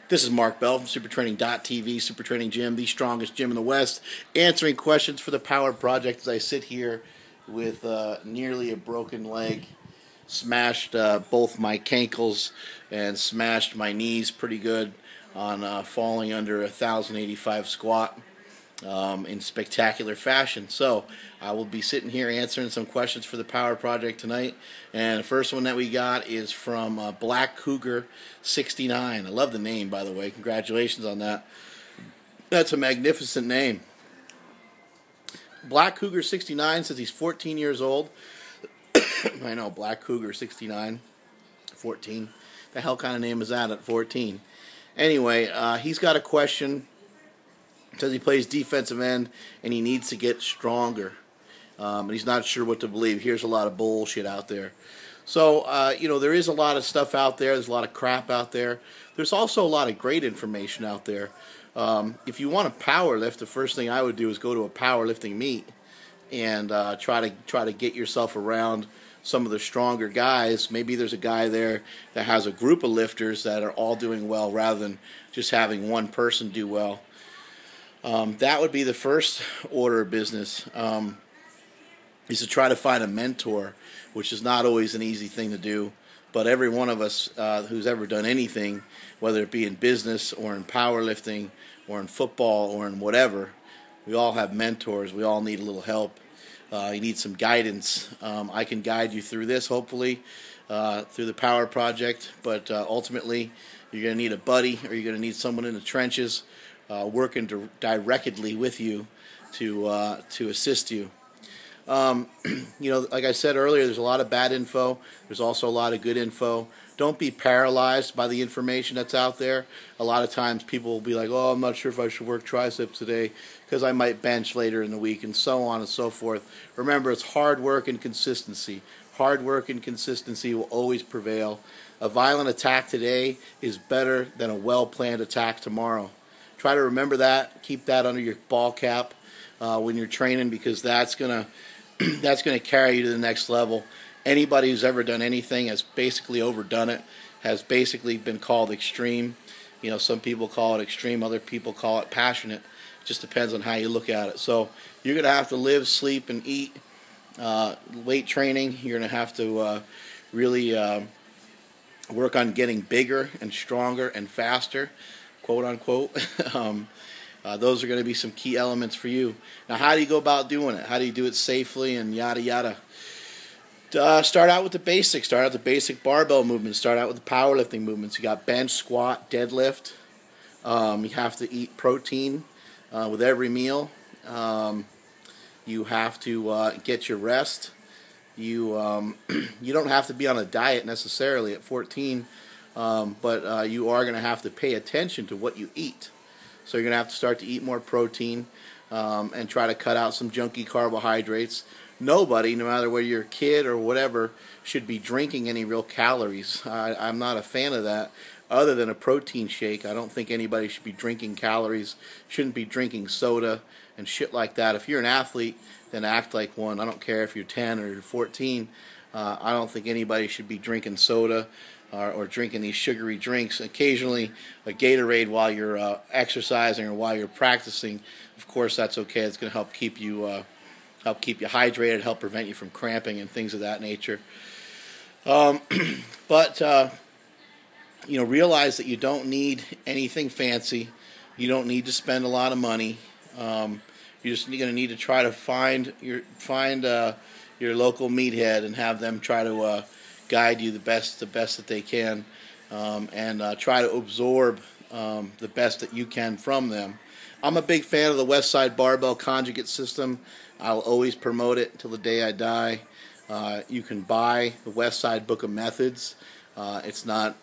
This is Mark Bell from SuperTraining.tv, Super Training Gym, the strongest gym in the West, answering questions for the Power Project as I sit here with nearly a broken leg, smashed both my cankles, and smashed my knees pretty good on falling under 1,085 squat in spectacular fashion. So I will be sitting here answering some questions for the Power Project tonight. And the first one that we got is from Black Cougar 69. I love the name, by the way. Congratulations on that. That's a magnificent name. Black Cougar 69 says he's 14 years old. I know, Black Cougar 69, 14. The hell kind of name is that at 14? Anyway, he's got a question. Says he plays defensive end and he needs to get stronger. And he's not sure what to believe. Here's a lot of bullshit out there. So, there is a lot of stuff out there. There's a lot of crap out there. There's also a lot of great information out there. If you want to power lift, the first thing I would do is go to a powerlifting meet and try to get yourself around some of the stronger guys. Maybe there's a guy there that has a group of lifters that are all doing well rather than just having one person do well. That would be the first order of business, is to try to find a mentor, which is not always an easy thing to do. But every one of us who's ever done anything, whether it be in business or in powerlifting or in football or in whatever, we all have mentors. We all need a little help. You need some guidance. I can guide you through this, hopefully, through the Power Project. But ultimately, you're going to need a buddy, or you're going to need someone in the trenches working directly with you to assist you. Like I said earlier, there's a lot of bad info. There's also a lot of good info. Don't be paralyzed by the information that's out there. A lot of times people will be like, oh, I'm not sure if I should work triceps today because I might bench later in the week, and so on and so forth. Remember, it's hard work and consistency. Hard work and consistency will always prevail. A violent attack today is better than a well-planned attack tomorrow. Try to remember that. Keep that under your ball cap when you're training, because that's gonna carry you to the next level. Anybody who's ever done anything has basically overdone it, has basically been called extreme. Some people call it extreme, other people call it passionate. It just depends on how you look at it. So you're going to have to live, sleep, and eat weight training. You're going to have to really work on getting bigger and stronger and faster, quote unquote. Those are going to be some key elements for you. Now, how do you go about doing it? How do you do it safely and yada yada? Start out with the basics. Start out with the basic barbell movements. Start out with the powerlifting movements. You got bench, squat, deadlift. You have to eat protein with every meal. You have to get your rest. You don't have to be on a diet necessarily at 14, but you are going to have to pay attention to what you eat. So you're going to have to start to eat more protein and try to cut out some junky carbohydrates. Nobody, no matter whether you're a kid or whatever, should be drinking any real calories. I'm not a fan of that. Other than a protein shake, I don't think anybody should be drinking calories, shouldn't be drinking soda and shit like that. If you're an athlete, then act like one. I don't care if you're 10 or you're 14. I don't think anybody should be drinking soda or drinking these sugary drinks. Occasionally, a Gatorade while you're exercising or while you're practicing, of course, that's okay. It's going to help keep you hydrated, help prevent you from cramping and things of that nature. But realize that you don't need anything fancy. You don't need to spend a lot of money. You're just going to need to try to find your local meathead and have them try to guide you the best that they can, and try to absorb the best that you can from them. I'm a big fan of the Westside Barbell Conjugate System. I'll always promote it until the day I die. You can buy the Westside Book of Methods. It's not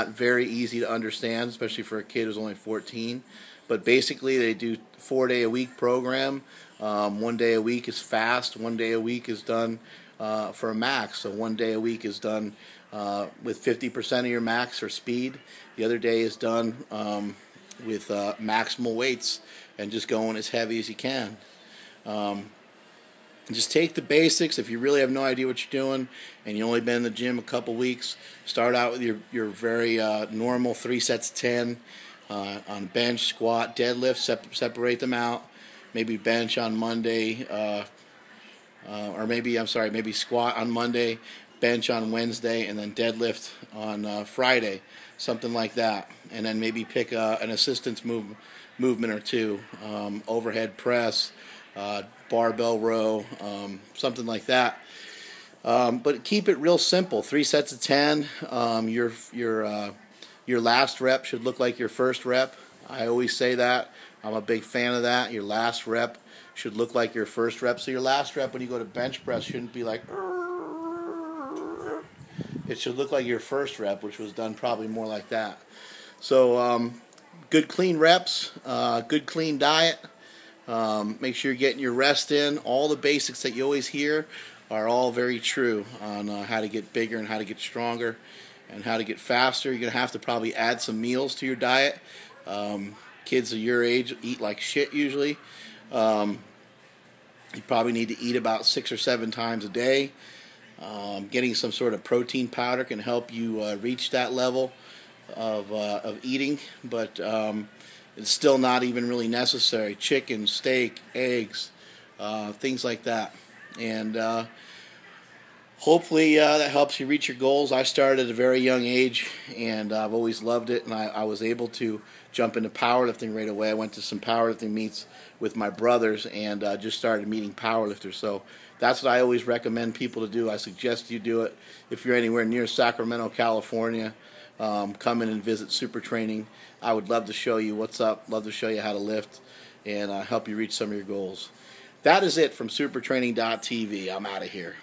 very easy to understand, especially for a kid who's only 14. But basically, they do 4-day-a-week program. 1 day a week is fast. 1 day a week is done for a max. So 1 day a week is done with 50% of your max or speed. The other day is done with maximal weights and just going as heavy as you can. Just take the basics. If you really have no idea what you're doing and you only been in the gym a couple weeks, start out with your very normal 3 sets of 10 on bench, squat, deadlift. Separate them out. Maybe bench on Monday, maybe squat on Monday, bench on Wednesday, and then deadlift on Friday, something like that. And then maybe pick an assistance movement or two, overhead press, barbell row, something like that. But keep it real simple. 3 sets of 10. Your last rep should look like your first rep. I always say that. I'm a big fan of that. Your last rep should look like your first rep. So your last rep when you go to bench press shouldn't be like, it should look like your first rep, which was done probably more like that. So good clean reps, good clean diet. Make sure you're getting your rest in. All the basics that you always hear are all very true on how to get bigger and how to get stronger and how to get faster. You're going to have to probably add some meals to your diet. Kids of your age eat like shit usually. You probably need to eat about 6 or 7 times a day. Getting some sort of protein powder can help you reach that level of eating, but it's still not even really necessary. Chicken, steak, eggs, things like that. And hopefully that helps you reach your goals. I started at a very young age, and I've always loved it, and I was able to jump into powerlifting right away. I went to some powerlifting meets with my brothers and just started meeting powerlifters. So that's what I always recommend people to do. I suggest you do it if you're anywhere near Sacramento, California. Come in and visit Super Training. I would love to show you what's up, love to show you how to lift, and help you reach some of your goals. That is it from supertraining.tv. I'm out of here.